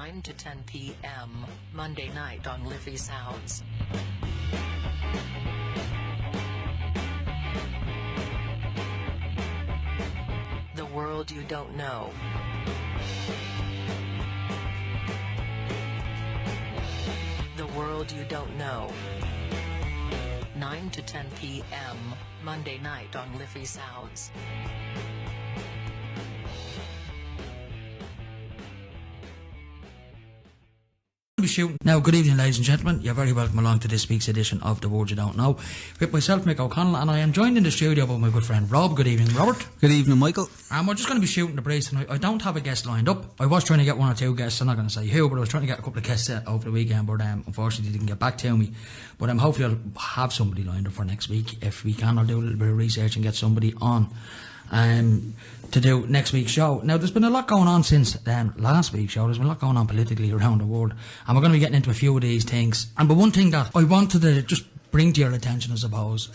9 to 10 p.m. Monday night on Liffey Sounds. The world you don't know. The world you don't know. 9 to 10 p.m. Monday night on Liffey Sounds. Shooting. Now, good evening, ladies and gentlemen. You're very welcome along to this week's edition of The World You Don't Know with myself, Mick O'Connell, and I am joined in the studio by my good friend Rob. Good evening, Robert. Good evening, Michael. And we're just going to be shooting the breeze tonight. I don't have a guest lined up. I was trying to get one or two guests. I'm not going to say who, but I was trying to get a couple of guests over the weekend, but unfortunately they didn't get back to me. But hopefully I'll have somebody lined up for next week. If we can, I'll do a little bit of research and get somebody on to do next week's show. Now, there's been a lot going on since last week's show. There's been a lot going on politically around the world, and we're going to be getting into a few of these things. But one thing that I wanted to just bring to your attention, I suppose,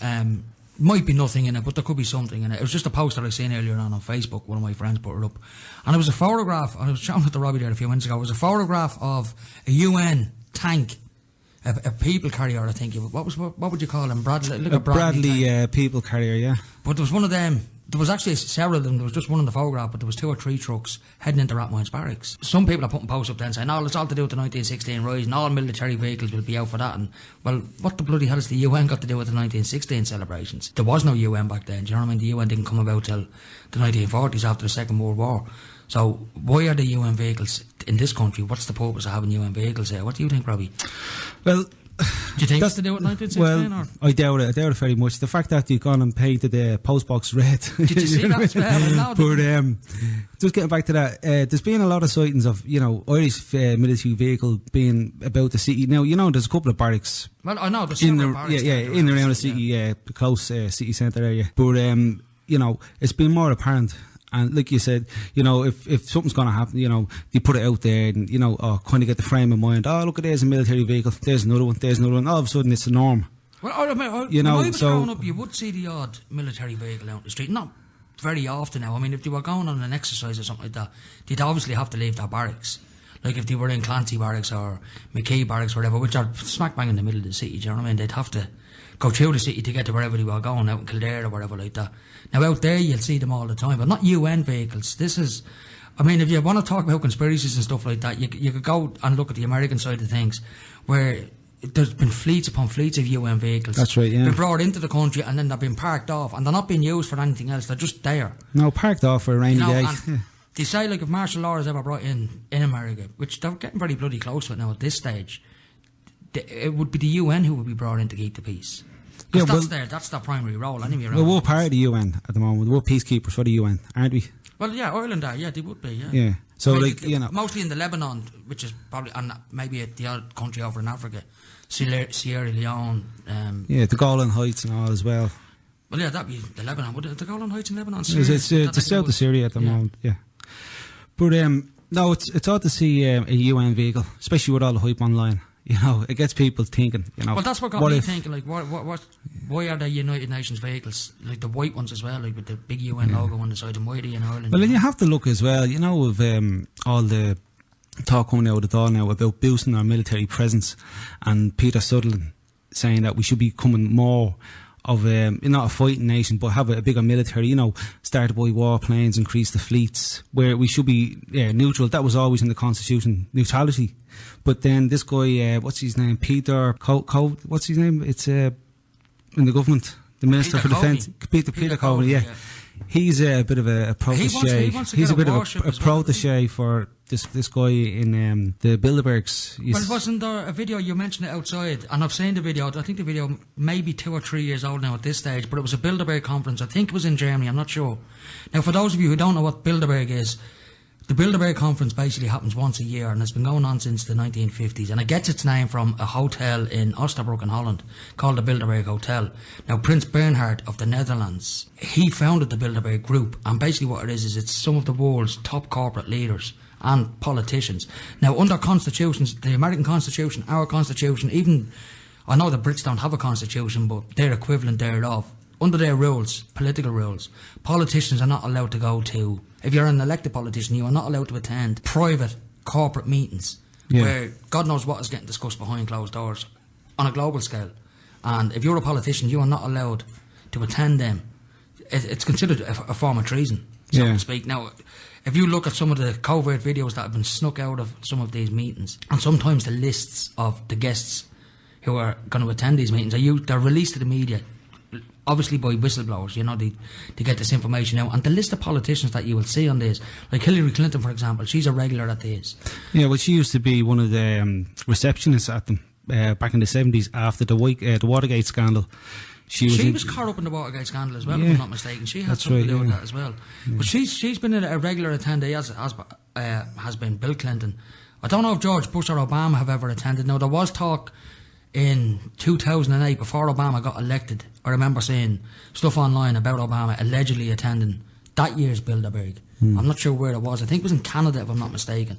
might be nothing in it, but there could be something in it. It was just a post that I seen earlier on Facebook. One of my friends put it up, and it was a photograph. I was chatting with the Robbie there a few minutes ago. It was a photograph of a UN tank, a people carrier, I think. What would you call him? Bradley people carrier, yeah. But there was one of them. There was actually several of them. There was just one in the photograph, but there was 2 or 3 trucks heading into Rathmines Barracks. Some people are putting posts up there and saying, "No, it's all to do with the 1916 rise, and all military vehicles will be out for that." And well, what the bloody hell has the UN got to do with the 1916 celebrations? There was no UN back then. Do you know what I mean? The UN didn't come about till the 1940s after the Second World War. So why are the UN vehicles in this country? What's the purpose of having UN vehicles there? What do you think, Robbie? Well, do you think that's to do with 1916? Well, or? I doubt it very much. The fact that you've gone and painted the postbox red. Did you see that? But just getting back to that, there's been a lot of sightings of, Irish military vehicle being about the city. Now, there's a couple of barracks. Well, I know there's several barracks. In and around the city, the close city centre area. But it's been more apparent. And like you said, if something's going to happen, you put it out there and, kind of get the frame of mind. Oh, look, there's a military vehicle. There's another one. All of a sudden, it's the norm. Well, when I was growing up, you would see the odd military vehicle out in the street. Not very often now. I mean, if they were going on an exercise or something like that, they'd obviously have to leave their barracks. Like if they were in Clancy Barracks or McKee Barracks or whatever, which are smack bang in the middle of the city, do you know what I mean? They'd have to go through the city to get to wherever they were going, out in Kildare or whatever like that. Now out there you'll see them all the time, but not UN vehicles. This is, I mean, if you want to talk about conspiracies and stuff like that, you could go and look at the American side of things, where there's been fleets upon fleets of UN vehicles. That's right, yeah. Been brought into the country and then they've been parked off, and they're not being used for anything else. They're just there. No, parked off for a rainy day. Yeah. They say, like, if martial law is ever brought in America, which they're getting very bloody close to it now at this stage, it would be the UN who would be brought in to keep the peace. Because that's their primary role anyway. Well, we're part of the UN at the moment. We're peacekeepers for the UN, aren't we? Well, yeah, Ireland are. Yeah, they would be. Yeah. Yeah. So, I mean, mostly in the Lebanon, which is probably, and maybe the odd country over in Africa, Sierra Leone. The Golan Heights and all as well. Well, yeah, that'd be the Lebanon. Would the Golan Heights in Lebanon? It's the south of Syria at the moment. Yeah. But no, it's odd to see a UN vehicle, especially with all the hype online. It gets people thinking. Well, that's what got me thinking. Like, why are there United Nations vehicles, like the white ones as well, like with the big UN logo on the side, and why are they in Ireland? Well, then you have to look as well. Of all the talk coming out of the door now about boosting our military presence, and Peter Sutherland saying that we should be becoming more of not a fighting nation, but have a bigger military, started by warplanes, increase the fleets, where we should be neutral. That was always in the Constitution, neutrality. But then this guy, what's his name? Peter what's his name? It's in the government, the Minister for Defence. Peter Coveney, yeah. He's a bit of a protege. He's a bit of a protege for this guy in the Bilderbergs. Well, wasn't there a video, you mentioned it outside, and I've seen the video. I think the video may be 2 or 3 years old now at this stage, but it was a Bilderberg conference. I think it was in Germany, I'm not sure. Now, for those of you who don't know what Bilderberg is, the Bilderberg conference basically happens once a year, and it's been going on since the 1950s, and it gets its name from a hotel in Oosterbrück in Holland called the Bilderberg Hotel. Now, Prince Bernhard of the Netherlands, he founded the Bilderberg Group, and basically what it is it's some of the world's top corporate leaders and politicians. Now, under constitutions, the American Constitution, our Constitution, even, I know the Brits don't have a constitution, but their equivalent thereof, under their rules, political rules, politicians are not allowed to go to, if you're an elected politician, you are not allowed to attend private corporate meetings Yeah. where God knows what is getting discussed behind closed doors on a global scale. And if you're a politician, you are not allowed to attend them. It's considered a form of treason, so to speak. Now, if you look at some of the covert videos that have been snuck out of some of these meetings, and sometimes the lists of the guests who are going to attend these meetings they're released to the media, obviously by whistleblowers, to get this information out. And the list of politicians that you will see on this, like Hillary Clinton, for example, she's a regular at these. Yeah, well, she used to be one of the receptionists at them back in the 70s after the Watergate scandal. She was caught up in the Watergate scandal as well, if I'm not mistaken. She had something to do with that as well. Yeah. But she's been a regular attendee, as has been Bill Clinton. I don't know if George Bush or Obama have ever attended. Now, there was talk in 2008, before Obama got elected. I remember seeing stuff online about Obama allegedly attending that year's Bilderberg. I'm not sure where it was. I think it was in Canada, if I'm not mistaken.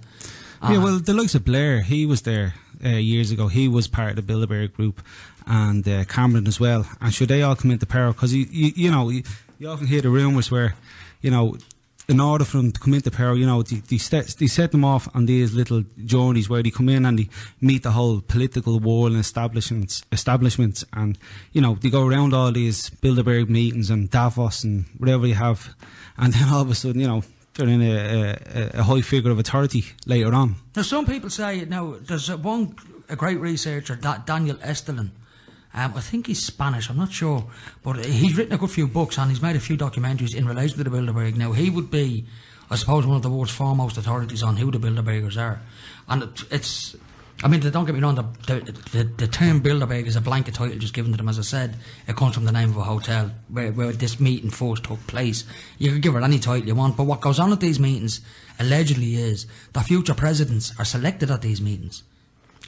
Yeah, well, the likes of Blair, he was there years ago. He was part of the Bilderberg group, and Cameron as well. And should they all come into power? Because you often hear the rumours where, in order for them to come into power, they set them off on these little journeys where they come in and they meet the whole political world and establishments, and they go around all these Bilderberg meetings and Davos and whatever you have, and then all of a sudden, they're in a high figure of authority later on. Now, some people say, there's a great researcher, Daniel Estelin. I think he's Spanish, I'm not sure, but he's written a good few books and he's made a few documentaries in relation to the Bilderberg. Now, he would be, I suppose, one of the world's foremost authorities on who the Bilderbergers are. And don't get me wrong, the term Bilderberg is a blanket title just given to them. As I said, it comes from the name of a hotel where this meeting first took place. You can give it any title you want, but what goes on at these meetings, allegedly, is that future presidents are selected at these meetings.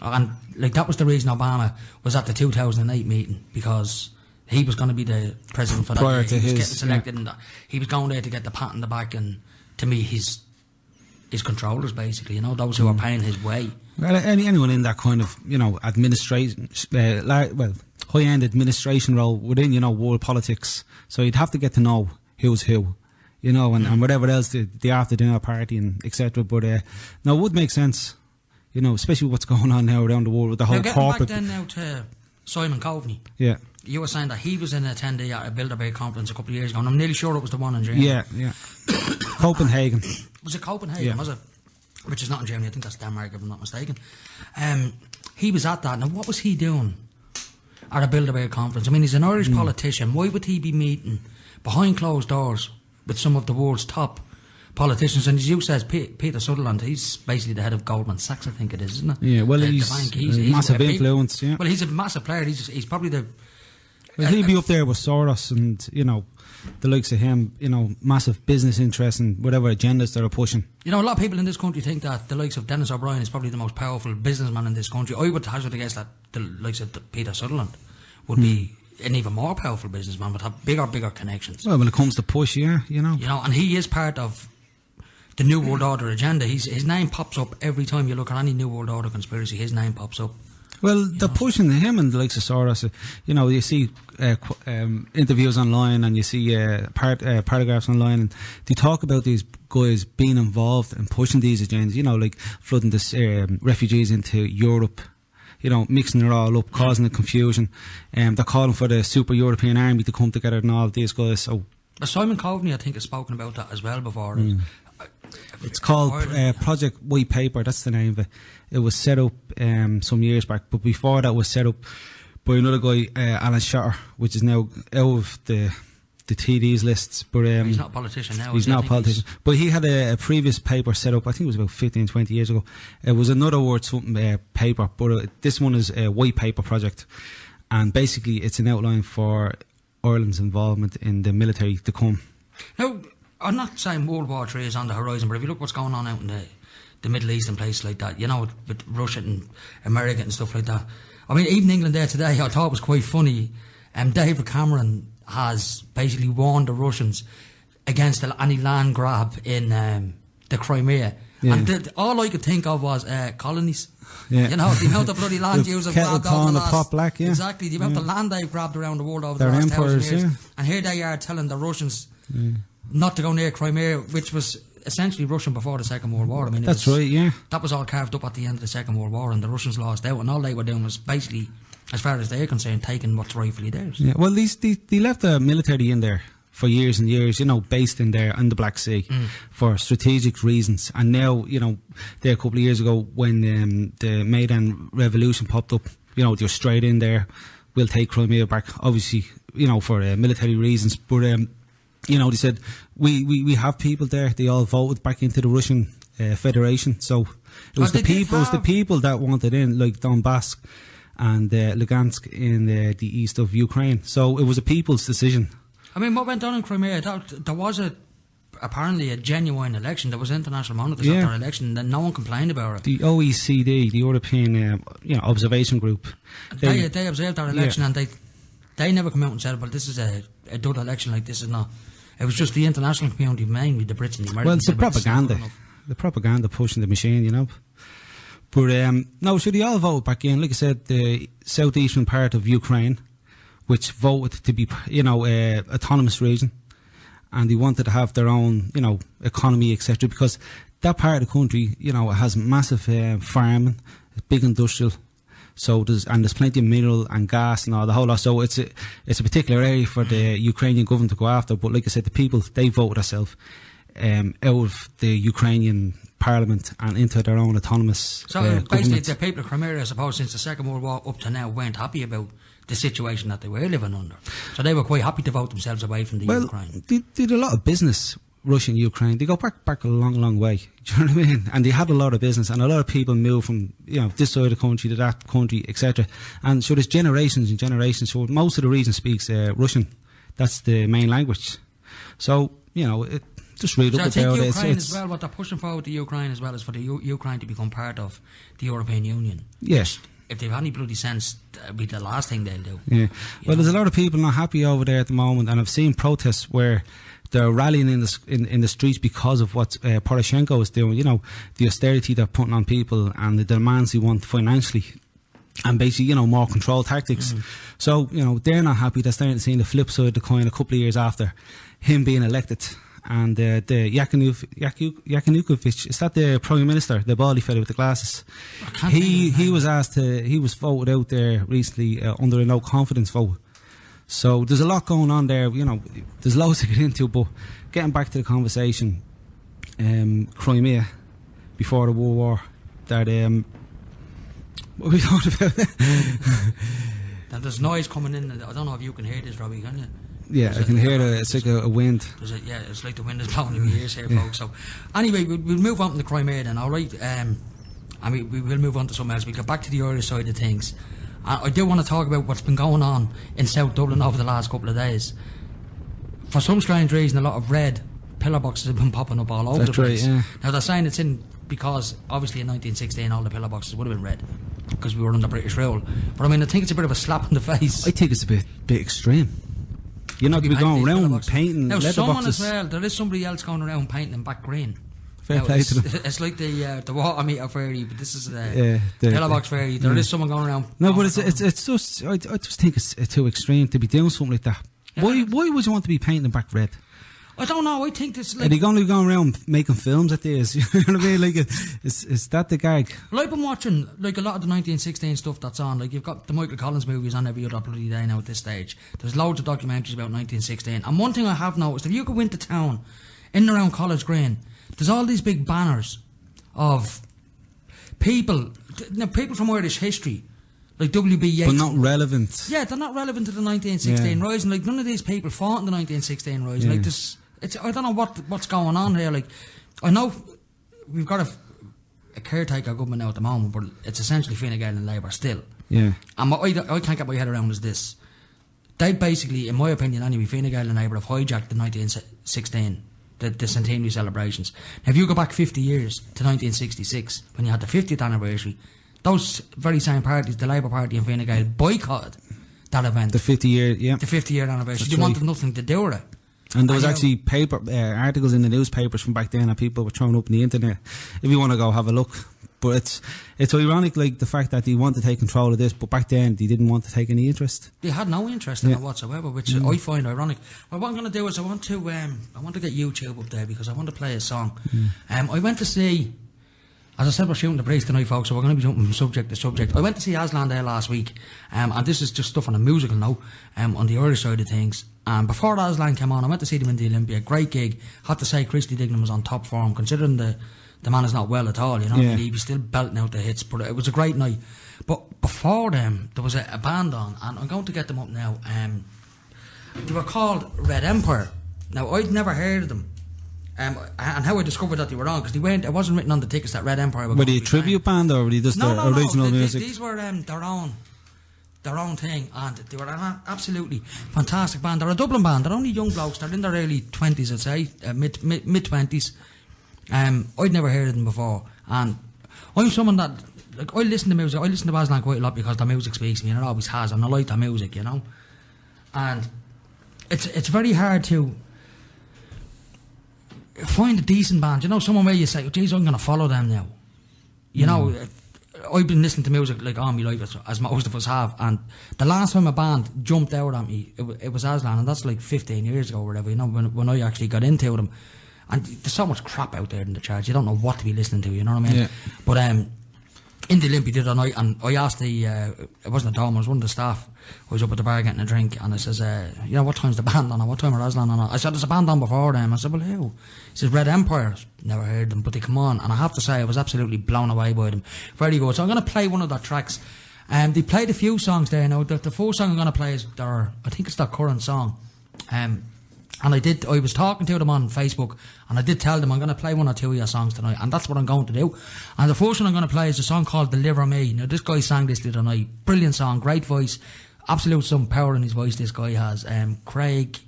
And that was the reason Obama was at the 2008 meeting, because he was going to be the president for that year. He was getting selected, and he was going there to get the pat on the back and to meet his controllers, basically, those who are paying his way. Well, anyone in that kind of administration, high-end administration role within world politics, so you'd have to get to know who's who, and whatever else the after dinner party and etc. But no, it would make sense. Especially what's going on now around the world with the whole corporate. Back then now to Simon Coveney. Yeah. You were saying that he was an attendee at a Bilderberg conference a couple of years ago, and I'm nearly sure it was the one in Germany. Yeah. Copenhagen. Was it Copenhagen? Yeah. Was it? Which is not in Germany. I think that's Denmark, if I'm not mistaken. He was at that. Now, what was he doing at a Bilderberg conference? I mean, he's an Irish politician. Why would he be meeting behind closed doors with some of the world's top politicians? And as you says, Peter Sutherland, he's basically the head of Goldman Sachs, I think it is, isn't it? Yeah, well, he's massive influence. Yeah. Well, he's a massive player. He's probably the. Well, he'd be up there with Soros and the likes of him. Massive business interests and whatever agendas they're pushing. A lot of people in this country think that the likes of Dennis O'Brien is probably the most powerful businessman in this country. I would hazard a guess that the likes of Peter Sutherland would be an even more powerful businessman, would have bigger connections. Well, when it comes to push, and he is part of the New World Order agenda. His name pops up every time you look at any New World Order conspiracy. His name pops up. Well, they're pushing him and the likes of Soros. You see interviews online and you see paragraphs online, and they talk about these guys being involved and pushing these agendas. Like flooding the refugees into Europe. Mixing it all up, causing the confusion. They're calling for the super European army to come together and all of these guys. So Simon Coveney, I think, has spoken about that as well before. It's called Project White Paper. That's the name of it. It was set up some years back, but before that was set up by another guy, Alan Shatter, which is now out of the TD's lists. But he's not a politician now. He's not a politician. But he had a previous paper set up, I think it was about 15, 20 years ago. It was another word something paper, but this one is a White Paper Project. And basically it's an outline for Ireland's involvement in the military to come. Now, I'm not saying World War III is on the horizon, but if you look what's going on out in the Middle East and places like that, with Russia and America and stuff like that. I mean, even England there today, I thought it was quite funny. David Cameron has basically warned the Russians against any land grab in the Crimea. Yeah. And all I could think of was colonies. Yeah. The amount of bloody land Jews have grabbed over the last... pot black, yeah. Exactly, the amount of land they've grabbed around the world over the last 1,000 years. Yeah. And here they are telling the Russians not to go near Crimea, which was essentially Russian before the Second World War. I mean, That's right, yeah. That was all carved up at the end of the Second World War, and the Russians lost out, and all they were doing was basically, as far as they're concerned, taking what's rightfully theirs. Yeah, well, they left the military in there for years and years, you know, based in there in the Black Sea for strategic reasons. And now, you know, there a couple of years ago when the Maidan Revolution popped up, you know, they're straight in there. We'll take Crimea back, obviously, you know, for military reasons. But, you know, they said, we have people there. They all voted back into the Russian Federation. So it was the people that wanted in, like Donbass and Lugansk in the east of Ukraine. So it was a people's decision. I mean, what went on in Crimea, there was apparently a genuine election. There was international monitors at their election, and no one complained about it. The OECD, the European Observation Group, they observed our election, and they never come out and said, well, this is a dud election, like this is not. It was just the international community, mainly the Brits and the Americans. Well, it's the propaganda. The propaganda pushing the machine, you know. But, no, so they all voted back in. Like I said, the southeastern part of Ukraine, which voted to be, you know, autonomous region, and they wanted to have their own, you know, economy, etc. Because that part of the country, you know, has massive farming, big industrial. So there's plenty of mineral and gas and all the whole lot. So it's a particular area for the Ukrainian government to go after. But like I said, the people, they voted themselves out of the Ukrainian parliament and into their own autonomous. So basically, the people of Crimea, I suppose, since the Second World War up to now, weren't happy about the situation that they were living under. So they were quite happy to vote themselves away from the Ukraine. They did a lot of business, Russia and Ukraine. They go back a long way. Do you know what I mean? And they had a lot of business, and a lot of people moved from, you know, this side of the country to that country, etc. And so there's generations and generations. So most of the region speaks Russian. That's the main language. So, you know, just read up about it. So I think Ukraine as well, what they're pushing for with the Ukraine as well is for the Ukraine to become part of the European Union. Yes. If they've any bloody sense, that'd be the last thing they'll do. Yeah. Well, there's a lot of people not happy over there at the moment, and I've seen protests where they're rallying in the streets because of what Poroshenko is doing. You know, the austerity they're putting on people and the demands they want financially, and basically, you know, more control tactics. So, you know, they're not happy. They're starting to see the flip side of the coin a couple of years after him being elected. And the Yanukovych, is that the Prime Minister, the baldy fella with the glasses? He was asked to, he was voted out there recently under a no confidence vote. So there's a lot going on there, you know, there's loads to get into, but getting back to the conversation, Crimea, before the World War, that, what are we talking about? Now there's noise coming in, I don't know if you can hear this, Robbie, can you? Yeah, I can hear it's like a wind. It's like the wind is blowing in my ears here, folks. So, anyway, we'll move on from the Crimea then, alright? And we will move on to something else. We'll get back to the Irish side of things. I do want to talk about what's been going on in South Dublin over the last couple of days. For some strange reason, a lot of red pillar boxes have been popping up all over the place. Right, yeah. Now, they're saying it's in because, obviously, in 1916, all the pillar boxes would have been red because we were under British rule. But, I mean, I think it's a bit of a slap in the face. I think it's a bit extreme. You're not going to be going around painting now, letterboxes. Someone as well, there is somebody else going around painting them back green. Fair play to them. It's like the water meter fairy, but this is the letterbox fairy. There is someone going around. No, but it's just, I just think it's too extreme to be doing something like that. Yeah. Why would you want to be painting them back red? I don't know. I think this. Like, are they going to be going around making films at this? You know what I mean? Like, is that the gag? Well, I've been watching like a lot of the 1916 stuff that's on. Like, you've got the Michael Collins movies on every other bloody day now at this stage. There's loads of documentaries about 1916. And one thing I have noticed, if you go into town, in and around College Green, there's all these big banners of people from Irish history. Like W.B. Yeats. But not relevant. Yeah, they're not relevant to the 1916 Rising. Like, none of these people fought in the 1916 Rising. Like, this. I don't know what's going on here. Like, I know we've got a caretaker government now at the moment, but it's essentially Fine Gael and Labour still. Yeah. And I can't get my head around is this. They basically, in my opinion anyway, Fine Gael and Labour have hijacked the 1916, the centenary celebrations. Now, if you go back 50 years to 1966, when you had the 50th anniversary, those very same parties, the Labour Party and Fine Gael, boycotted that event. The 50-year, yeah. The 50-year anniversary. That's they wanted nothing to do with it. And there was actually articles in the newspapers from back then that people were throwing up on the internet. If you want to go have a look, But it's ironic, like the fact that they want to take control of this, but back then they didn't want to take any interest. They had no interest in it whatsoever, which I find ironic. Well, what I'm going to do is I want to get YouTube up there because I want to play a song. I went to see, as I said, we're shooting the breeze tonight, folks, so we're going to be jumping from subject to subject. I went to see Aslan there last week, and this is just stuff on a musical note, on the Irish side of things. And before Aslan came on, I went to see them in the Olympia. Great gig. Had to say Christy Dignam was on top form, considering the man is not well at all, you know. He was still belting out the hits, but it was a great night. But before them, there was a band on, and I'm going to get them up now. They were called Red Empire. Now, I'd never heard of them. And how I discovered that they were on, because it wasn't written on the tickets that Red Empire were they a tribute band, or were they just their original music? These were their own thing, and they were an absolutely fantastic band. They're a Dublin band. They're only young blokes. They're in their early 20s, I'd say, mid 20s. I'd never heard of them before, and I'm someone that, like, I listen to music. I listen to Aslan quite a lot because the music speaks to me, and it always has, and I like the music, you know. And it's very hard to find a decent band, you know, someone where you say, oh, geez, I'm going to follow them now. You know, I've been listening to music like all my life, as most of us have, and the last time a band jumped out at me, it was Aslan, and that's like 15 years ago or whatever, you know, when I actually got into them. And there's so much crap out there in the charts, you don't know what to be listening to, you know what I mean? But in the Olympia the other night, and I asked it wasn't a Tom, it was one of the staff. I was up at the bar getting a drink, and I says, you know, what time's the band on, or what time are Aslan on? I said, there's a band on before them. I said, well, who? He says, Red Empire. Never heard them, but they come on, and I have to say, I was absolutely blown away by them. Very good. So I'm going to play one of their tracks. They played a few songs there. Now, the first song I'm going to play is I think it's their current song. And I was talking to them on Facebook, and I did tell them I'm going to play one or two of your songs tonight, and that's what I'm going to do. And the first one I'm going to play is a song called Deliver Me. Now, this guy sang this the other night. Brilliant song, great voice, absolute some power in his voice this guy has. Craig,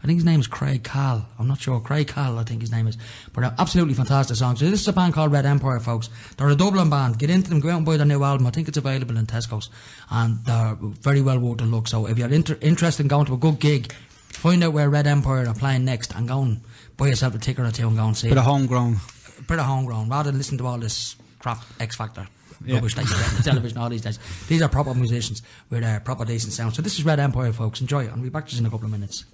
I think his name is Craig Cal. I'm not sure. Craig Cal, I think his name is. But absolutely fantastic song. So this is a band called Red Empire, folks. They're a Dublin band. Get into them, go out and buy their new album. I think it's available in Tesco's, and they're very well worth a look. So if you're interested in going to a good gig, find out where Red Empire are playing next and go and buy yourself a ticket or two and go and see it. Bit of homegrown, rather than listen to all this crap X Factor rubbish that you get on the television all these days. These are proper musicians with proper decent sound. So this is Red Empire, folks. Enjoy it. I'll be back just in a couple of minutes.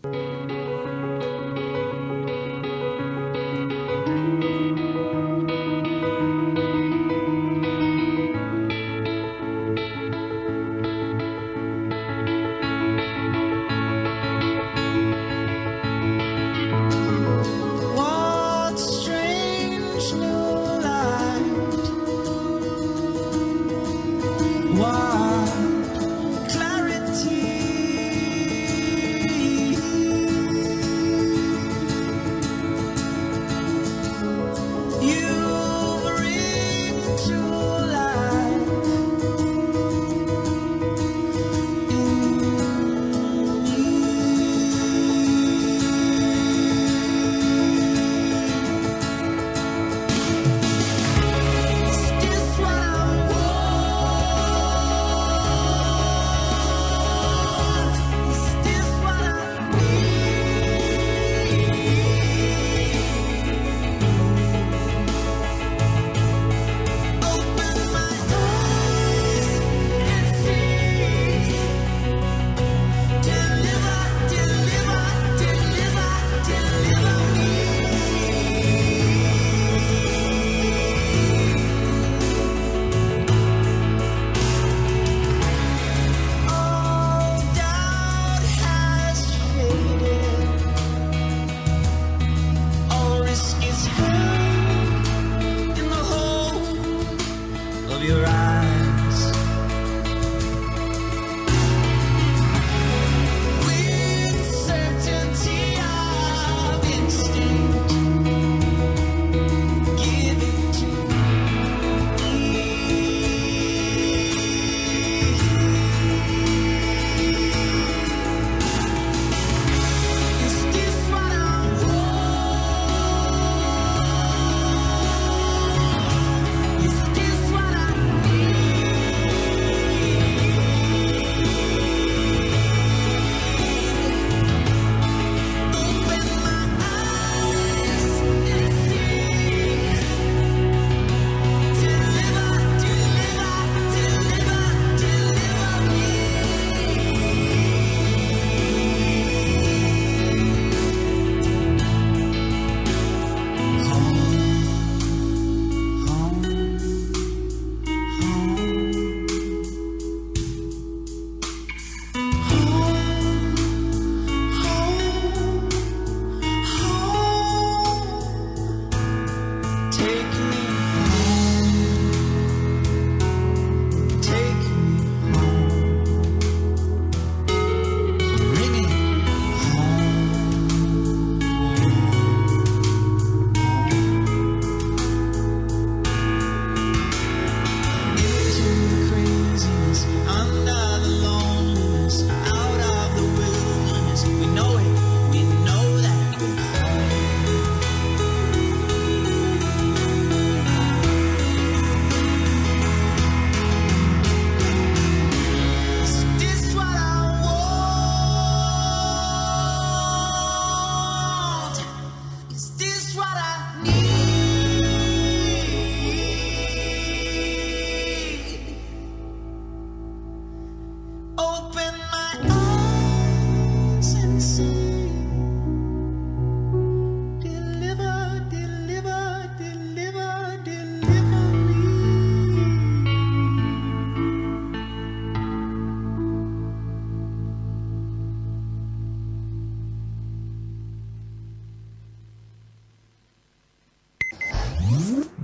Clarity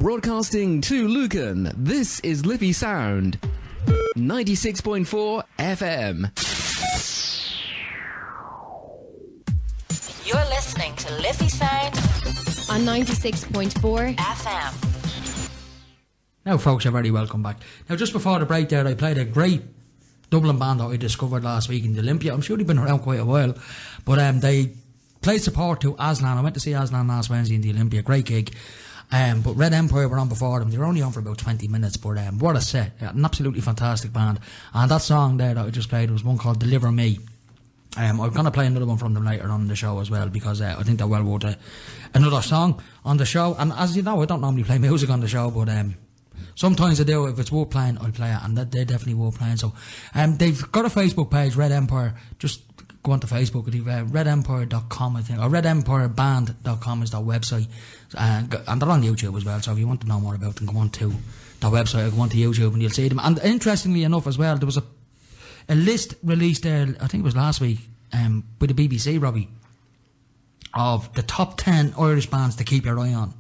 Broadcasting to Lucan, this is Liffey Sound, 96.4 FM. You're listening to Liffey Sound on 96.4 FM. Now, folks, you're very welcome back. Now, just before the break there, I played a great Dublin band that I discovered last week in the Olympia. I'm sure they've been around quite a while, but they played support to Aslan. I went to see Aslan last Wednesday in the Olympia. Great gig. But Red Empire were on before them. They were only on for about 20 minutes, but what a set. An absolutely fantastic band. And that song there that I just played was one called Deliver Me. I'm going to play another one from them later on in the show as well, because I think they're well worth another song on the show. And as you know, I don't normally play music on the show, but sometimes I do. If it's worth playing, I'll play it, and they definitely worth playing. So they've got a Facebook page, Red Empire. Just go onto Facebook. redempire.com, I think, or redempireband.com is their website, and they're on YouTube as well. So if you want to know more about them, go on to their website or go on to YouTube and you'll see them. And interestingly enough as well, there was a list released there, I think it was last week, by the BBC, Robbie, of the top 10 Irish bands to keep your eye on,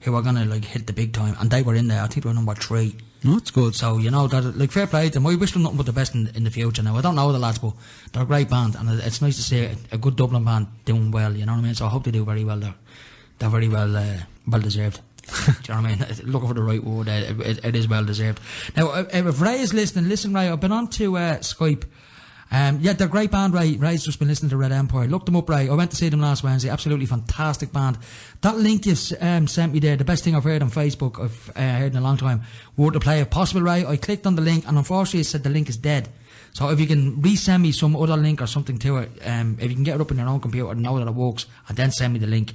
who are going to like hit the big time, and they were in there. I think they were number 3. Oh, that's good. So, you know, that, like, fair play to them. I wish them nothing but the best in the future now. I don't know the lads, but they're a great band, and it's nice to see a good Dublin band doing well, you know what I mean? So I hope they do very well there. They're very well deserved. Do you know what I mean? Looking for the right word, it is well deserved. Now, if Ray is listening, listen, Ray, I've been on to Skype. Yeah, they're a great band, Ray. Ray's just been listening to Red Empire. Look them up, Ray. I went to see them last Wednesday. Absolutely fantastic band. That link you sent me there, the best thing I've heard on Facebook, I've heard in a long time, were to play if possible, Ray. I clicked on the link, and unfortunately it said the link is dead. So if you can resend me some other link or something to it, if you can get it up on your own computer and know that it works, and then send me the link,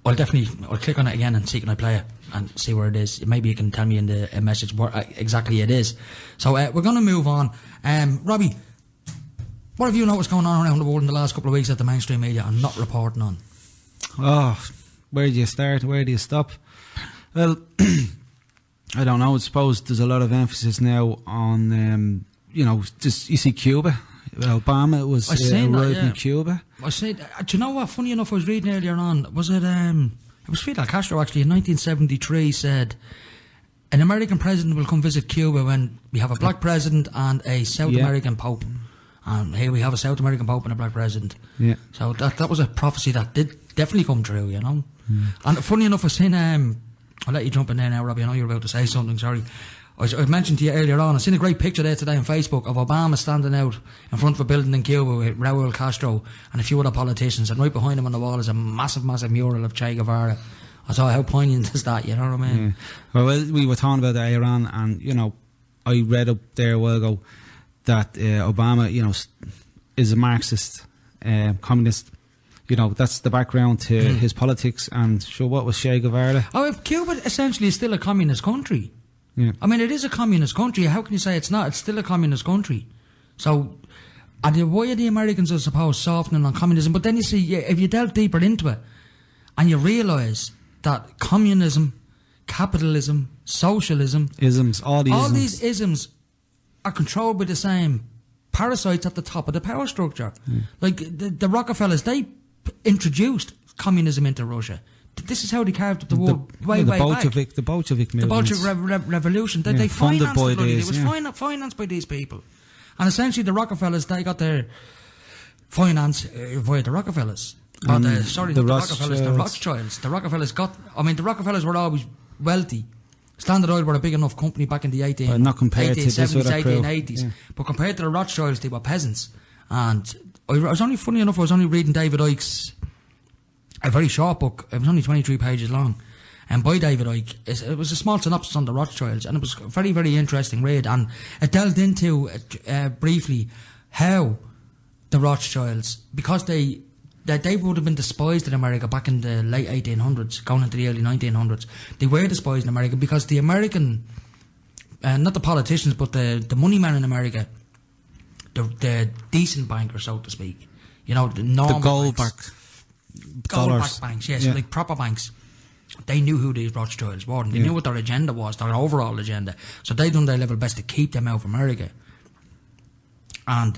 I'll click on it again and see can I play it and see where it is. Maybe you can tell me in the message where exactly it is. So we're going to move on. Robbie, what have you noticed going on around the world in the last couple of weeks that the mainstream media are not reporting on? Oh, where do you start? Where do you stop? Well, I don't know. I suppose there's a lot of emphasis now on, just you see Cuba. Obama was arrived in Cuba. I said, do you know what? Funny enough, I was reading earlier on. Was it? It was Fidel Castro actually in 1973 said, an American president will come visit Cuba when we have a black president and a South American pope. And here we have a South American pope and a black president. Yeah. So that was a prophecy that did definitely come true, you know. And funny enough, I seen I'll let you jump in there now, Robbie. I know you're about to say something. Sorry. I mentioned to you earlier on, I seen a great picture there today on Facebook of Obama standing out in front of a building in Cuba with Raul Castro and a few other politicians, and right behind him on the wall is a massive, massive mural of Che Guevara. I thought, how poignant is that, you know what I mean? Yeah. Well, we were talking about Iran, and, you know, I read up there a while ago that Obama, you know, is a Marxist, communist. You know, that's the background to his politics. And sure, what was Che Guevara? Oh, if Cuba essentially is still a communist country. Yeah. I mean, it is a communist country. How can you say it's not? It's still a communist country. So, why are the Americans, I suppose, softening on communism? But then you see, if you delve deeper into it, and you realise that communism, capitalism, socialism... all these isms are controlled by the same parasites at the top of the power structure. Like, the Rockefellers, they introduced communism into Russia. This is how they carved up the world way back. The Bolshevik movement. The Bolshevik revolution. They financed the bloody... It was financed by these people. And essentially the Rockefellers, they got their finance via the Rockefellers. The Rothschilds. The Rockefellers got... I mean, the Rockefellers were always wealthy. Standard Oil were a big enough company back in the 1880s. Yeah. But compared to the Rothschilds, they were peasants. And I was only reading David Icke's... a very short book. It was only 23 pages long, and by David Icke. It was a small synopsis on the Rothschilds, and it was a very, very interesting read. And it delved into briefly how the Rothschilds, because they would have been despised in America back in the late 1800s, going into the early 1900s. They were despised in America because the American, not the politicians, but the money men in America, the decent bankers, so to speak, you know, the gold-backed banks, yes, like proper banks. They knew who these Rothschilds were, and they knew what their agenda was, their overall agenda. So they done their level best to keep them out of America. And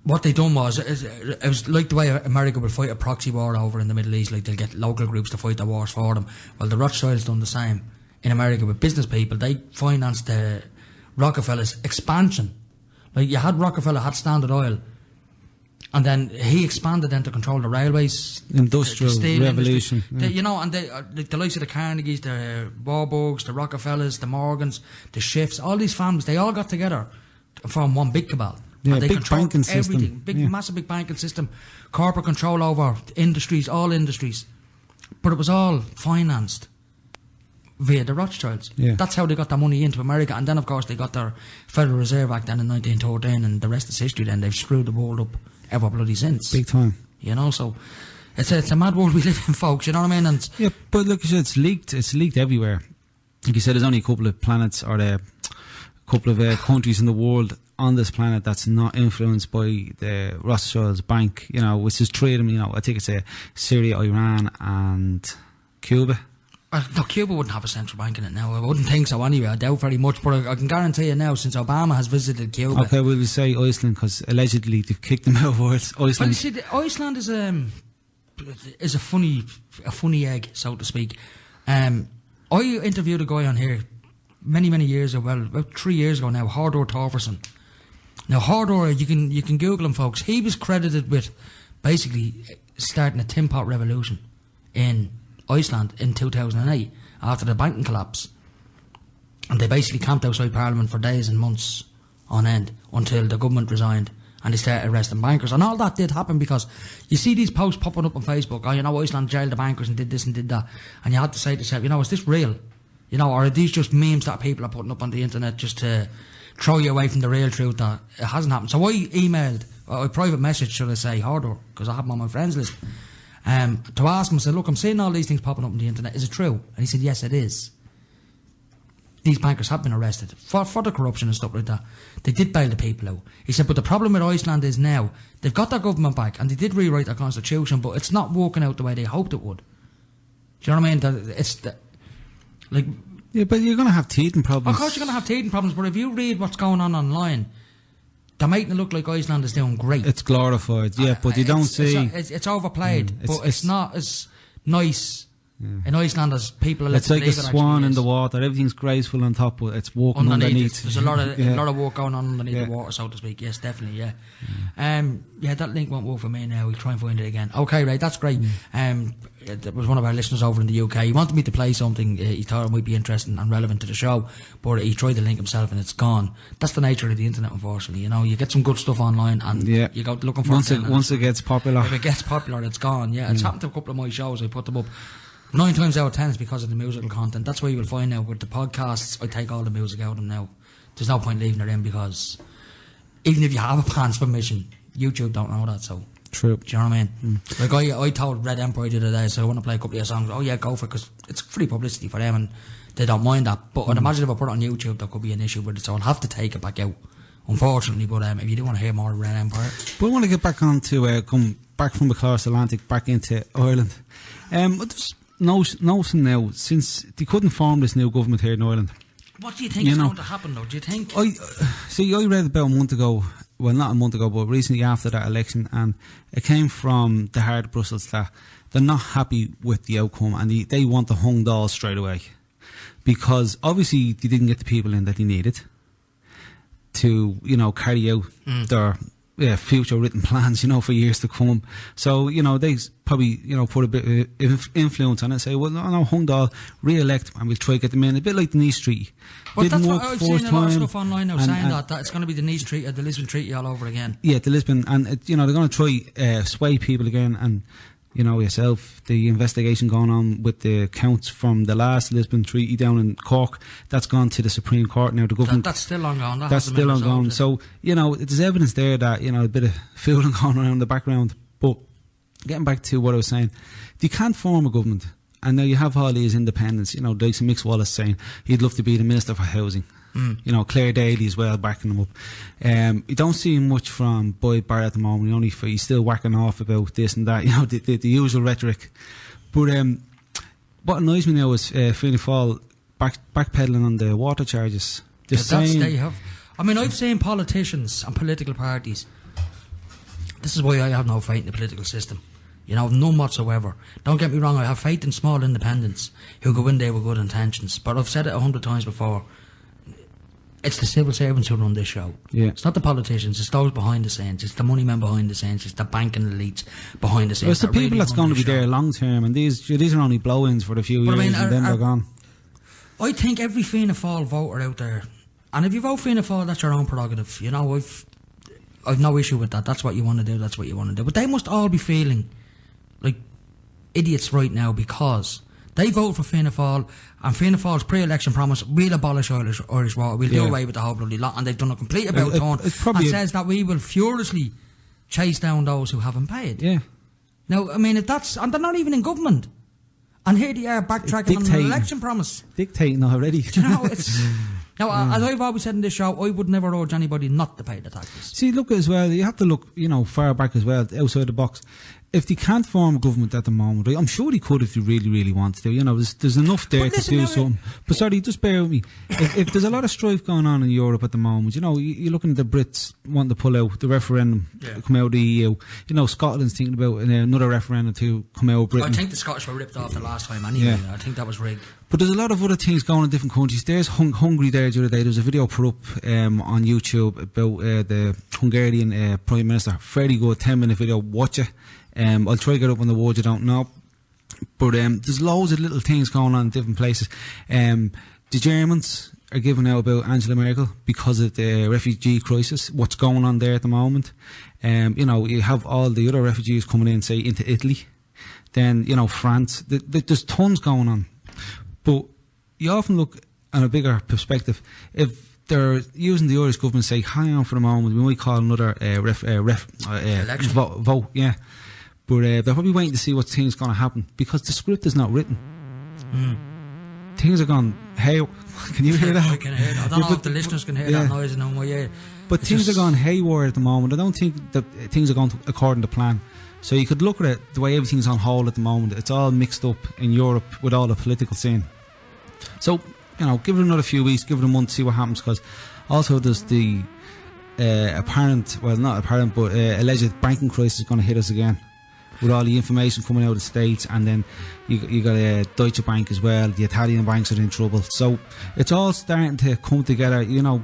what they done was, it was like the way America would fight a proxy war over in the Middle East, like they'll get local groups to fight the wars for them. Well, the Rothschilds done the same in America with business people. They financed the Rockefeller's expansion. Like, you had Rockefeller had Standard Oil, and then he expanded then to control the railways, Industrial the steel revolution. industry. You know, and they, the likes of the Carnegies, the Warburgs, the Rockefellers, the Morgans, the Schiffs, all these families, they all got together to form one big cabal. Yeah, and they big controlled banking everything. system. Massive big banking system, corporate control over industries, all industries. But it was all financed via the Rothschilds. Yeah. That's how they got their money into America. And then, of course, they got their Federal Reserve Act then in 1913, and the rest is history then. They've screwed the world up ever bloody since. Big time. You know, so it's a mad world we live in, folks, you know what I mean? And Yeah, but look, it's leaked everywhere. Like you said, there's only a couple of planets or a couple of countries in the world on this planet that's not influenced by the Rothschilds Bank, you know, which is three of them, you know. I think it's Syria, Iran and Cuba. no, Cuba wouldn't have a central bank in it now. I wouldn't think so anyway. I doubt very much, but I can guarantee you now, since Obama has visited Cuba. Okay, we'll say Iceland because allegedly they've kicked them out of Iceland. Well, you see, Iceland is a funny egg, so to speak. I interviewed a guy on here many years ago, well, about 3 years ago now, Hordor Torfason. Now, Hordor, you can Google him, folks. He was credited with basically starting a tin pot revolution in Iceland in 2008 after the banking collapse. And they basically camped outside Parliament for days and months on end until the government resigned and they started arresting bankers. And all that did happen because you see these posts popping up on Facebook, oh, you know, Iceland jailed the bankers and did this and did that. And you had to say to yourself, you know, is this real? You know, or are these just memes that people are putting up on the internet just to throw you away from the real truth that it hasn't happened? So I emailed, or a private message, should I say, Hordor, because I have him on my friends list, to ask him. I said, look, I'm seeing all these things popping up on the internet. Is it true? And he said, yes, it is. These bankers have been arrested for the corruption and stuff like that. They did bail the people out. He said, but the problem with Iceland is now they've got their government back and they did rewrite their constitution, but it's not working out the way they hoped it would. Do you know what I mean? Yeah, but you're going to have teething problems. Of course you're going to have teething problems, but if you read what's going on online, they're making it look like Iceland is doing great. It's glorified, yeah, but you don't see... It's overplayed, but it's not as nice in Iceland as people are. It's like a swan in the water. Everything's graceful on top, but it's walking underneath. There's a lot of work going on underneath the water, so to speak. Yes, definitely, yeah. That link won't work for me now. We'll try and find it again. Okay, right, that's great. There was one of our listeners over in the UK. He wanted me to play something he thought it might be interesting and relevant to the show, but he tried the link himself and it's gone. That's the nature of the internet, unfortunately. You know, you get some good stuff online and you go looking for it. Once it gets popular. If it gets popular, it's gone. Yeah, it's happened to a couple of my shows. I put them up 9 times out of 10 is because of the musical content. That's why you will find now with the podcasts, I take all the music out of them now. There's no point leaving it in because even if you have a band's permission, YouTube don't know that, so... True. Do you know what I mean? Like I told Red Empire the other day, so I want to play a couple of songs. Oh yeah, go for it, because it's free publicity for them and they don't mind that. But I'd imagine if I put it on YouTube, there could be an issue with it, so I'll have to take it back out, unfortunately. But if you do want to hear more of Red Empire... But I want to get back on to, come back from across the Atlantic, back into Ireland. Just noticing now, since they couldn't form this new government here in Ireland... What do you think is going to happen, though? Do you think... I read about a month ago, well, not a month ago, but recently after that election, and it came from the heart of Brussels that they're not happy with the outcome and they want the hung dolls straight away. Because obviously they didn't get the people in that they needed to, you know, carry out their future written plans, you know, for years to come. So, you know, they probably, you know, put a bit of influence on it and say, well, no, hung doll, re-elect and we'll try to get them in. A bit like the Nice Treaty. But that's what I've seen a lot of stuff online now saying that it's going to be the Nice Treaty, the Lisbon Treaty all over again. Yeah, the Lisbon, and you know, they're going to try sway people again, and you know yourself, the investigation going on with the counts from the last Lisbon Treaty down in Cork, that's gone to the Supreme Court now. The government that's still ongoing. That's still ongoing. So you know, there's evidence there that you know a bit of fooling going around in the background. But getting back to what I was saying, you can't form a government. And now you have all these independents, you know, Dyson Mix Wallace saying he'd love to be the Minister for Housing. You know, Claire Daly as well, backing him up. You don't see much from Boyd Barrett at the moment, he's still whacking off about this and that, you know, the usual rhetoric. But what annoys me now is Fianna Fáil backpedaling on the water charges. I've seen politicians and political parties. This is why I have no faith in the political system. You know, none whatsoever. Don't get me wrong, I have faith in small independents who go in there with good intentions. But I've said it 100 times before. It's the civil servants who run this show. Yeah. It's not the politicians, it's those behind the scenes, it's the money men behind the scenes, it's the banking elites behind the scenes. Well, it's the people really that's run going to this be there show. long term, and these are only blow-ins for a few But I years, mean, and then they're gone. I think every Fianna Fáil voter out there, and if you vote Fianna Fáil, that's your own prerogative. You know, I've no issue with that. That's what you want to do, that's what you want to do. But they must all be feeling like idiots right now because they vote for Fianna Fáil, and Fianna Fáil's pre-election promise, we'll abolish Irish water, we'll do away with the whole bloody lot, and they've done a complete about turn and says that we will furiously chase down those who haven't paid. Yeah. Now, I mean, if that's, and they're not even in government, and here they are backtracking on an election promise. Dictating already. Do you know, it's... Now, as I've always said in this show, I would never urge anybody not to pay the taxes. See, look as well, you have to look, you know, far back as well, outside the box. If they can't form a government at the moment, right, I'm sure they could if they really, really wanted to. You know, there's enough there to do something. But sorry, just bear with me. If there's a lot of strife going on in Europe at the moment, you know, you're looking at the Brits wanting to pull out, the referendum, come out of the EU. You know, Scotland's thinking about another referendum to come out of Britain. I think the Scottish were ripped off the last time anyway. Yeah. I think that was rigged. But there's a lot of other things going on in different countries. There's Hungary there the other day. There was a video put up on YouTube about the Hungarian Prime Minister. Very good, 10-minute video. Watch it. I'll try to get up on the words you don't know. But there's loads of little things going on in different places. The Germans are giving out about Angela Merkel because of the refugee crisis, what's going on there at the moment. You know, you have all the other refugees coming in, say, into Italy. Then, you know, France. There's tons going on. But you often look at a bigger perspective. If they're using the Irish government, say, hang on for the moment, we might call another election vote, yeah. But they're probably waiting to see what things going to happen because the script is not written. Things are gone. Hey, can you hear that? I can hear that. I don't know if the listeners can hear that noise in my ear. But things are gone haywire at the moment. I don't think that things are going according to plan. So you could look at it the way everything's on hold at the moment. It's all mixed up in Europe with all the political scene. So, you know, give it another few weeks, give it a month, see what happens. Because also there's the alleged banking crisis going to hit us again. With all the information coming out of the States, and then you got Deutsche Bank as well. The Italian banks are in trouble, so it's all starting to come together. You know,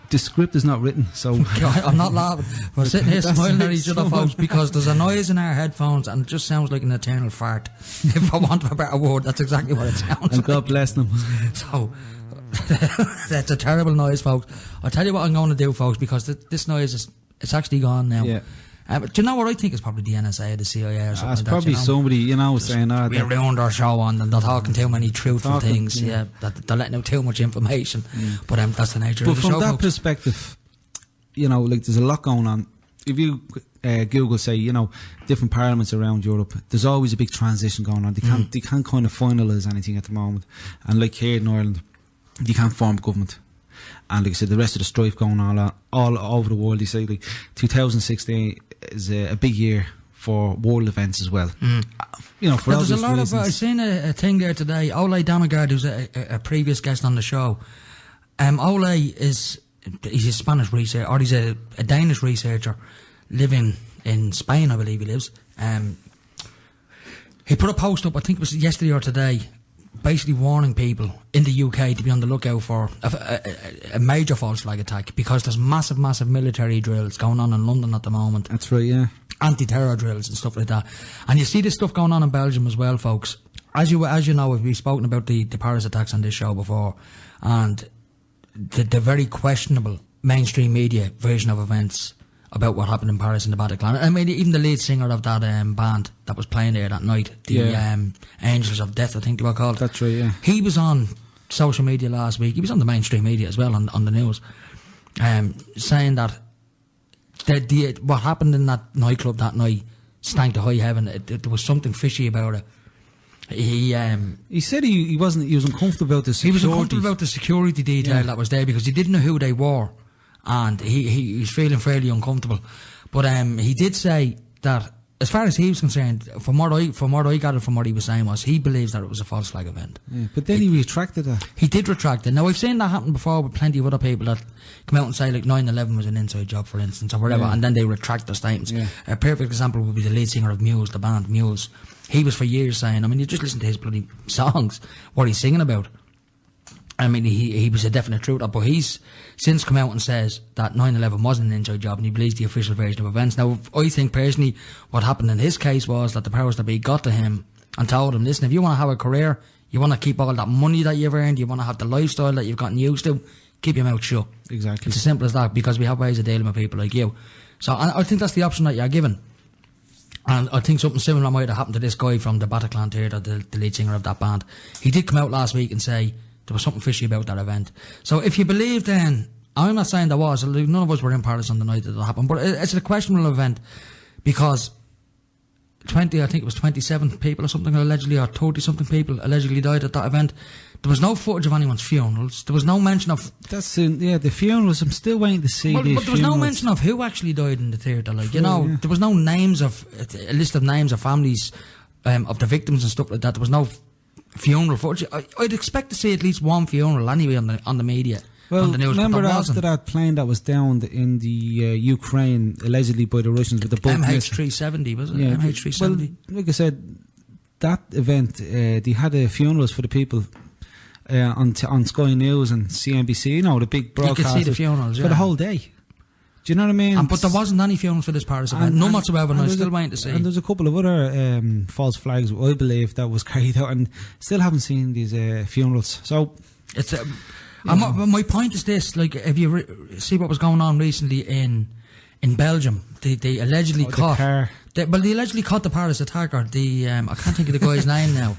the script is not written. So I'm not laughing. We're sitting here smiling at each other, folks, because there's a noise in our headphones, and it just sounds like an eternal fart. If I want a better word, that's exactly what it sounds. And God bless them. So that's a terrible noise, folks. I'll tell you what I'm going to do, folks, because this noise it's actually gone now. Yeah. But do you know what I think? It's probably the NSA or the CIA or something it's like probably that, somebody, you know, saying that. We ruined our show on and they're talking too many truthful things. Yeah, that they're letting out too much information. But that's the nature of the show. But from that folks. perspective, you know, like there's a lot going on. If you Google, say, you know, different parliaments around Europe, there's always a big transition going on. They can't kind of finalise anything at the moment. And like here in Ireland, they can't form a government. And like I said, the rest of the strife going on all over the world. You say like 2016 is a big year for world events as well. You know, for there's a lot reasons. of. I seen a thing there today. Ole Damagard, who's a previous guest on the show. Ole he's a Spanish researcher, or he's a Danish researcher living in Spain, I believe he lives. He put a post up, I think it was yesterday or today, basically warning people in the UK to be on the lookout for a major false flag attack, because there's massive military drills going on in London at the moment. That's right, yeah. Anti-terror drills and stuff like that. And you see this stuff going on in Belgium as well, folks. As you know, we've spoken about the Paris attacks on this show before, and the very questionable mainstream media version of events about what happened in Paris and the Bataclan. I mean, even the lead singer of that band that was playing there that night, the Angels of Death, I think they were called. That's right, yeah. He was on social media last week. He was on the mainstream media as well, on the news, saying that what happened in that nightclub that night stank to high heaven. There was something fishy about it. He said he was uncomfortable about the security. He was uncomfortable about the security detail that was there, because he didn't know who they were, and he was feeling fairly uncomfortable. But he did say that as far as he was concerned, from what I gathered from what he was saying was he believes that it was a false flag event. Yeah, but then he retracted that. He did retract it. Now, I've seen that happen before with plenty of other people that come out and say, like, 9/11 was an inside job, for instance, or whatever, and then they retract their statements. Yeah. A perfect example would be the lead singer of Muse, the band Muse. He was for years saying, I mean, you just listen to his bloody songs, what he's singing about. I mean, he was a definite truther, but he's since come out and says that 9/11 wasn't an inside job and he believes the official version of events. Now, I think personally what happened in his case was that the powers that be got to him and told him, listen, if you want to have a career, you want to keep all that money that you've earned, you want to have the lifestyle that you've gotten used to, keep your mouth shut. Exactly. It's as simple as that, because we have ways of dealing with people like you. So I think that's the option that you're given. And I think something similar might have happened to this guy from the Bataclan Theatre, the lead singer of that band. He did come out last week and say there was something fishy about that event. So if you believe then, I'm not saying there was, none of us were in Paris on the night that it happened, but it's a questionable event because I think it was 27 people or something allegedly, or 30 something people allegedly died at that event. There was no footage of anyone's funerals. There was no mention of... the funerals, I'm still waiting to see these But there was no mention of who actually died in the theatre, like, you know, there was no names of, a list of names of families of the victims and stuff like that. There was no funeral footage. I'd expect to see at least one funeral anyway on the media. Well, on the news, remember after that plane that was downed in the Ukraine, allegedly by the Russians with the boat MH370, was it? Yeah, MH370. Well, like I said, that event, they had funerals for the people on Sky News and CNBC, you know, the big broadcast. You could see the funerals, for the whole day. Do you know what I mean? But there wasn't any funerals for this Paris event, none whatsoever, and I'm still waiting to see. And there's a couple of other false flags, I believe, that was carried out, and still haven't seen these funerals. So it's my point is this: like, if you see what was going on recently in Belgium, they allegedly caught. They allegedly caught the Paris attacker. I can't think of the guy's name now.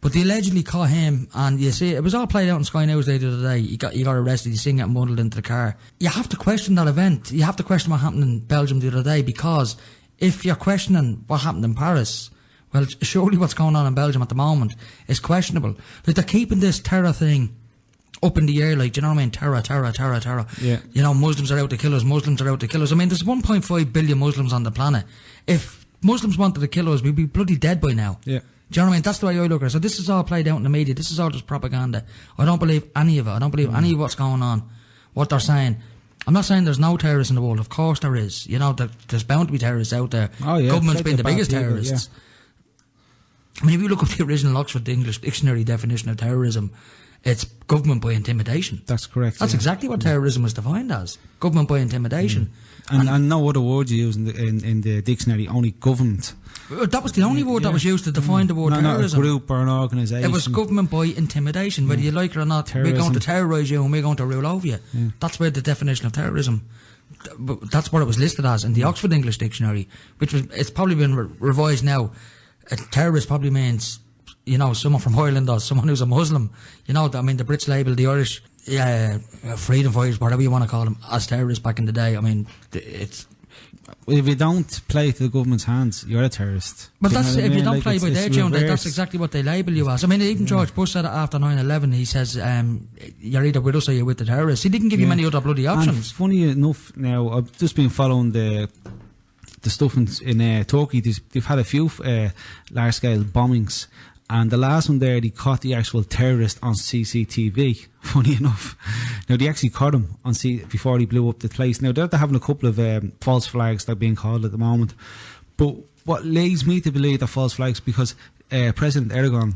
But they allegedly caught him, and you see, it was all played out on Sky News the other day. He got arrested, he's seen getting bundled into the car. You have to question that event. You have to question what happened in Belgium the other day, because if you're questioning what happened in Paris, well, surely what's going on in Belgium at the moment is questionable. Like, they're keeping this terror thing up in the air, like, do you know what I mean? Terror. Yeah. You know, Muslims are out to kill us, Muslims are out to kill us. I mean, there's 1.5 billion Muslims on the planet. If Muslims wanted to kill us, we'd be bloody dead by now. Yeah. Do you know what I mean? That's the way I look at it. So this is all played out in the media. This is all just propaganda. I don't believe any of it. I don't believe any of what's going on, what they're saying. I'm not saying there's no terrorists in the world. Of course there is. You know, there's bound to be terrorists out there. Oh, yeah. Government's been the biggest people, terrorists. Yeah. I mean, if you look up the original Oxford English Dictionary definition of terrorism, it's government by intimidation. That's correct. That's exactly what terrorism is defined as. Government by intimidation. And no other word you use in the dictionary, only government. That was the only word that was used to define the word terrorism. Not a group or an organisation. It was government by intimidation, whether you like it or not. Terrorism. We're going to terrorise you and we're going to rule over you. Yeah. That's where the definition of terrorism, that's what it was listed as in the Oxford English Dictionary, it's probably been revised now. A terrorist probably means, you know, someone from Ireland or someone who's a Muslim. You know, I mean, the Brits labelled the Irish freedom fighters, whatever you want to call them, as terrorists back in the day. I mean, it's... If you don't play to the government's hands, you're a terrorist. But that's if you don't play by their tune, that's exactly what they label you as. I mean, even George Bush said it after 9/11. He says, you're either with us or you're with the terrorists. He didn't give you many other bloody options. And funny enough, now, I've just been following the stuff in Turkey. They've had a few large-scale bombings. And the last one there, they caught the actual terrorist on CCTV, funny enough. Now, they actually caught him before he blew up the place. Now, they're having a couple of false flags that are being called at the moment. But what leads me to believe they're false flags, because President Erdogan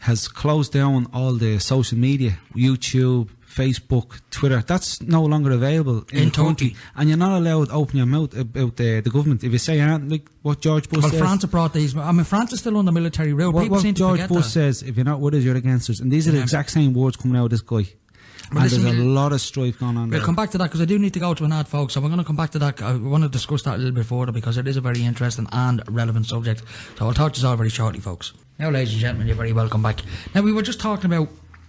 has closed down all the social media, YouTube, Facebook, Twitter. That's no longer available in Turkey. And you're not allowed to open your mouth about the government. If you say like what George Bush says. Well, France have brought these. I mean, France is still under military rule. People seem to George forget Bush that. says, if you're not with us, you're against us. And these are the exact same words coming out of this guy. And there's a lot of strife going on there. We'll come back to that, because I do need to go to an ad, folks. So we're going to come back to that. I want to discuss that a little bit further, because it is a very interesting and relevant subject. So I'll talk to you all very shortly, folks. Now, ladies and gentlemen, you're very welcome back. Now, we were just talking about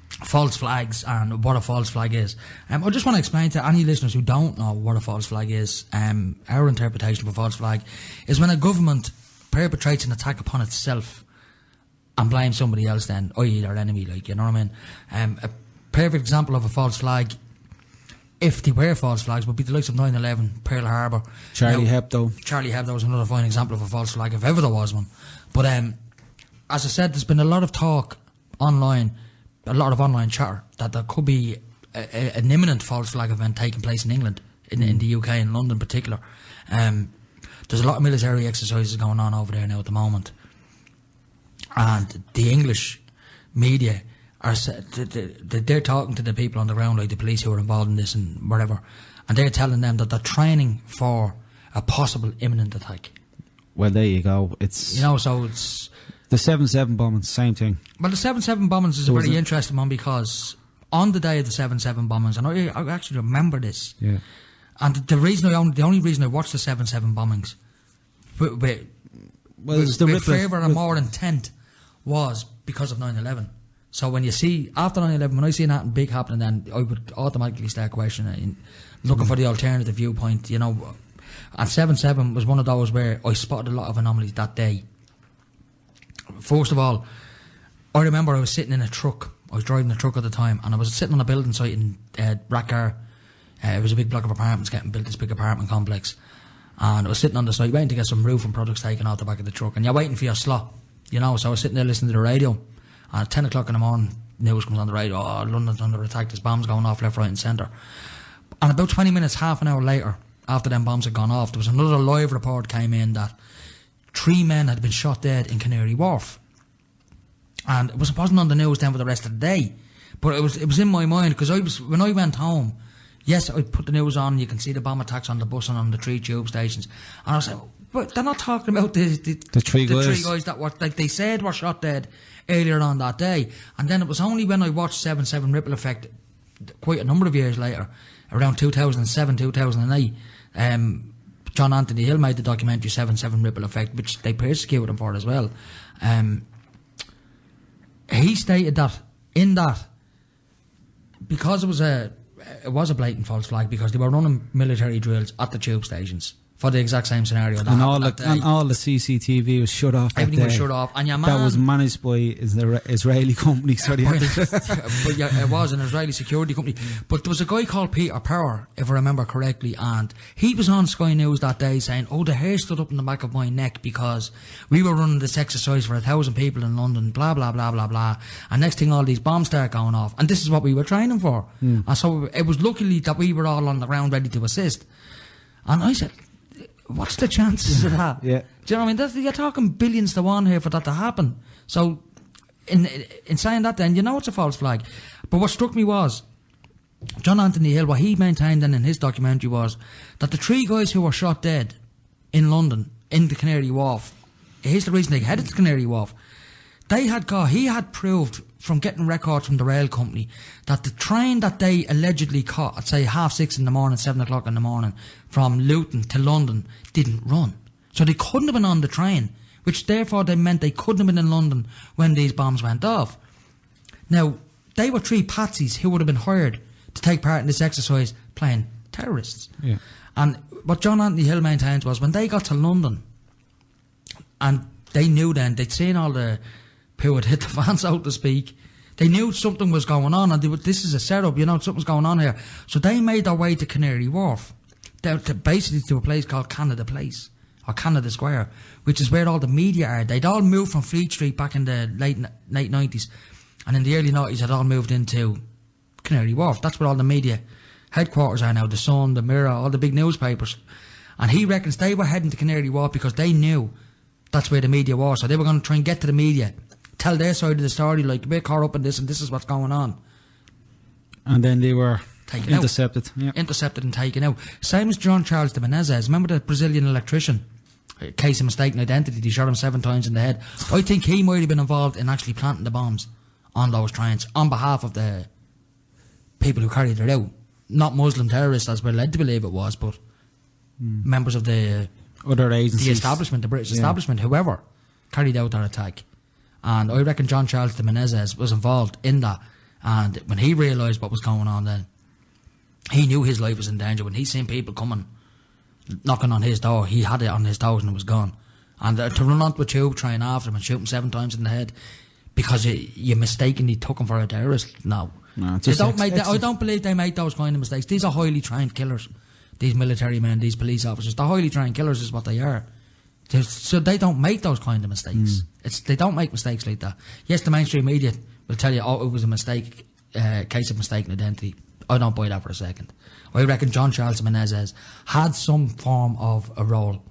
false flags and what a false flag is. I just want to explain to any listeners who don't know what a false flag is. Our interpretation of a false flag is when a government perpetrates an attack upon itself and blames somebody else then, i.e. their enemy, like, you know what I mean? A perfect example of a false flag if they were false flags, would be the likes of 9/11, Pearl Harbor, Charlie Hebdo. Charlie Hebdo was another fine example of a false flag, if ever there was one. But as I said, there's been a lot of talk online, a lot of online chatter, that there could be an imminent false flag event taking place in England, in the UK, in London in particular. There's a lot of military exercises going on over there now at the moment, and the English media they're talking to the people on the ground, like the police who are involved in this and whatever, and they're telling them that they're training for a possible imminent attack. Well, there you go. It's, you know, so it's the 7/7 bombings, same thing. Well, the 7/7 bombings is a very interesting one, because on the day of the 7/7 bombings, and I actually remember this. Yeah. And the only reason I watched the 7/7 bombings, with favour and more intent, was because of 9/11. So when you see, after 9/11, when I see that big happening, then I would automatically start questioning, looking for the alternative viewpoint, you know. And 7/7 was one of those where I spotted a lot of anomalies that day. First of all, I remember I was sitting in a truck. I was driving a truck at the time, and I was sitting on a building site in Rackar. It was a big block of apartments getting built, this big apartment complex. And I was sitting on the site waiting to get some roofing products taken out the back of the truck. And you're waiting for your slot, you know. So I was sitting there listening to the radio. And at 10 o'clock in the morning, news comes on the radio. Oh, London's under attack. There's bombs going off left, right and centre. And about 20 minutes, half an hour later, after them bombs had gone off, there was another live report came in that 3 men had been shot dead in Canary Wharf. And it wasn't on the news then for the rest of the day. But it was in my mind, because when I went home, yes, I put the news on, you can see the bomb attacks on the bus and on the 3 tube stations. And I was like, but they're not talking about the 3 guys that were, like they said, were shot dead earlier on that day. And then it was only when I watched 7/7 Ripple Effect quite a number of years later, around 2007, 2008, John Anthony Hill made the documentary 7/7 Ripple Effect, which they persecuted him for as well. He stated that in that, because it was a blatant false flag, because they were running military drills at the tube stations for the exact same scenario. And all the CCTV was shut off. Everything was shut off, and your man, that was managed by Israeli company. Sorry, but yeah, it was an Israeli security company. But there was a guy called Peter Power, if I remember correctly, and he was on Sky News that day saying, "Oh, the hair stood up in the back of my neck because we were running this exercise for 1,000 people in London, blah blah blah blah blah." And next thing, all these bombs start going off, and this is what we were training for. And so it was luckily that we were all on the ground ready to assist. And I said, what's the chances of that? Yeah. Do you know what I mean? You're talking billions to one here for that to happen. So, in saying that, then, you know it's a false flag. But what struck me was, John Anthony Hill, what he maintained then in his documentary was that the 3 guys who were shot dead in London, in the Canary Wharf, here's the reason they headed to Canary Wharf. He had proved from getting records from the rail company that the train that they allegedly caught at, say, 6:30 in the morning, 7 o'clock in the morning, from Luton to London, didn't run. So they couldn't have been on the train, which therefore they meant they couldn't have been in London when these bombs went off. Now, they were 3 patsies who would have been hired to take part in this exercise playing terrorists. Yeah. And what John Anthony Hill maintains was, when they got to London, and they knew then, they'd seen all the who had hit the fan, so to speak, they knew something was going on, and this is a setup, you know, something's going on here. So they made their way to Canary Wharf, basically to a place called Canada Place, or Canada Square, which is where all the media are. They'd all moved from Fleet Street back in the late 90s, and in the early 90s had all moved into Canary Wharf. That's where all the media headquarters are now, the Sun, the Mirror, all the big newspapers. And he reckons they were heading to Canary Wharf because they knew that's where the media was, so they were going to try and get to the media, tell their side of the story, like, we're caught up in this and this is what's going on. And then they were taken intercepted. Out. Intercepted and taken out. Same as John Charles de Menezes. Remember the Brazilian electrician? Case of mistaken identity. They shot him 7 times in the head. I think he might have been involved in actually planting the bombs on those trains on behalf of the people who carried it out. Not Muslim terrorists, as we're led to believe it was, but members of the other agencies, the establishment, the British establishment, whoever carried out that attack. And I reckon John Charles de Menezes was involved in that. And when he realised what was going on then, he knew his life was in danger. When he seen people coming, knocking on his door, he had it on his toes and it was gone. And to run onto a tube train after him and shoot him 7 times in the head because you mistakenly took him for a terrorist, no. No, They just don't make ex- I don't believe they make those kind of mistakes. These are highly trained killers. These military men, these police officers, they're highly trained killers is what they are. So they don't make those kind of mistakes. They don't make mistakes like that. Yes, the mainstream media will tell you, oh, it was a mistake, case of mistaken identity. I don't buy that for a second. I reckon John Charles Menezes had some form of a role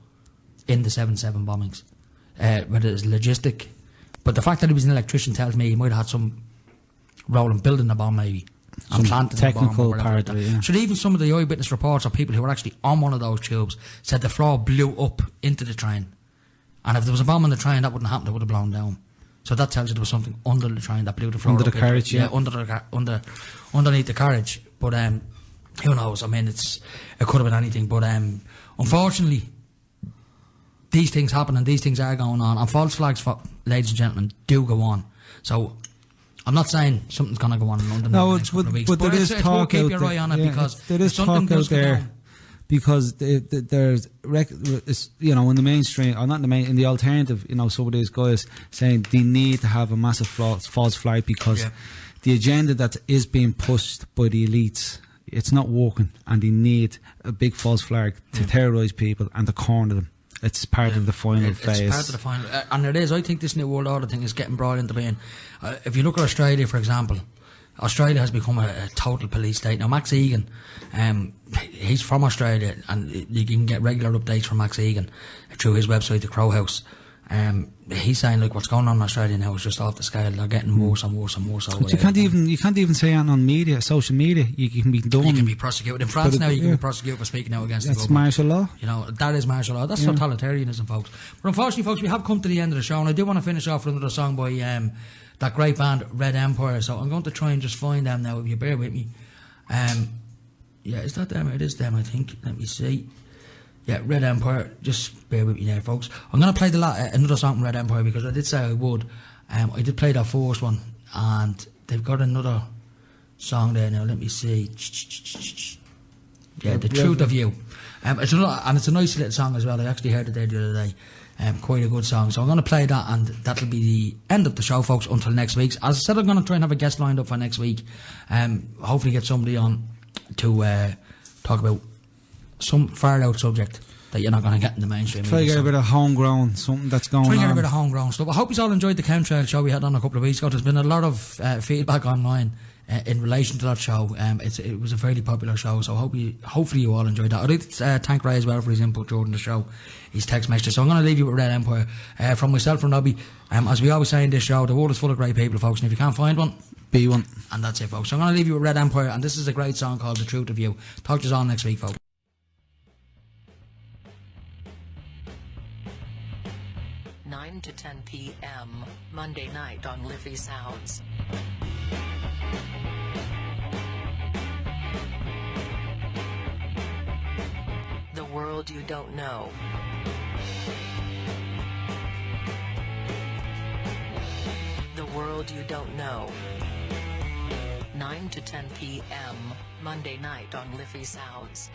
in the 7/7 bombings, whether it's logistic. But the fact that he was an electrician tells me he might have had some role in building the bomb, maybe. And Some planting technical the bomb or whatever part like that. of it, yeah. So even some of the eyewitness reports of people who were actually on one of those tubes said the floor blew up into the train. And if there was a bomb on the train, that wouldn't happen, it would have blown down. So that tells you there was something under the train that blew the floor Under up the carriage, yeah. underneath the carriage. But who knows? I mean, it could have been anything. But unfortunately, these things happen and these things are going on. And false flags, ladies and gentlemen, do go on. So I'm not saying something's going to go on in London in the next couple of weeks. but there is it's talk worth keep out your there. eye on it, Yeah, because there is if something talk out does go there. down, Because there's, you know, in the mainstream, or not in the main, in the alternative, you know, some of these guys saying they need to have a massive false flag because the agenda that is being pushed by the elites, it's not working, and they need a big false flag to terrorise people and to corner them. It's part of the final phase. It's part of the final, and it is. I think this new world order thing is getting brought into being. If you look at Australia, for example, Australia has become a total police state. Now, Max Egan, he's from Australia, and you can get regular updates from Max Egan through his website, The Crow House. He's saying, like, what's going on in Australia now is just off the scale. They're getting worse and worse and worse. But you can't even say that on media, social media. You can be done. You can be prosecuted in France now. You can be prosecuted for speaking out against the That's government. martial law. You know, that is martial law. That's totalitarianism, folks. But unfortunately, folks, we have come to the end of the show, and I do want to finish off with another song by that great band Red Empire. So I'm going to try and just find them now, if you bear with me. Yeah, is that them? It is them, I think. Let me see. Yeah, Red Empire. Just bear with me there, folks. I'm going to play another song from Red Empire, because I did say I would. I did play that first one, and they've got another song there now. Let me see. Yeah, The Truth of You. It's a nice little song as well. I actually heard it there the other day. Quite a good song. So I'm going to play that, and that'll be the end of the show, folks, until next week. As I said, I'm going to try and have a guest lined up for next week. Hopefully get somebody on to talk about some far out subject that you're not going to get in the mainstream. Try to get a bit of homegrown, something that's going on. Try to get a bit of homegrown stuff. I hope you all enjoyed the chemtrail show we had on a couple of weeks ago. There's been a lot of feedback online in relation to that show. It was a fairly popular show, so hopefully you all enjoyed that. I'd like to thank Ray as well for his input during the show, his text message. So I'm going to leave you with Red Empire from myself and Robbie. As we always say in this show, the world is full of great people, folks, and if you can't find one, be one. And that's it, folks. So I'm going to leave you with Red Empire, and this is a great song called The Truth of You. Talk to you all next week, folks. 9 to 10 p.m. Monday night on Liffey Sounds. The world you don't know. The world you don't know. 9 to 10 p.m. Monday night on Liffey Sounds.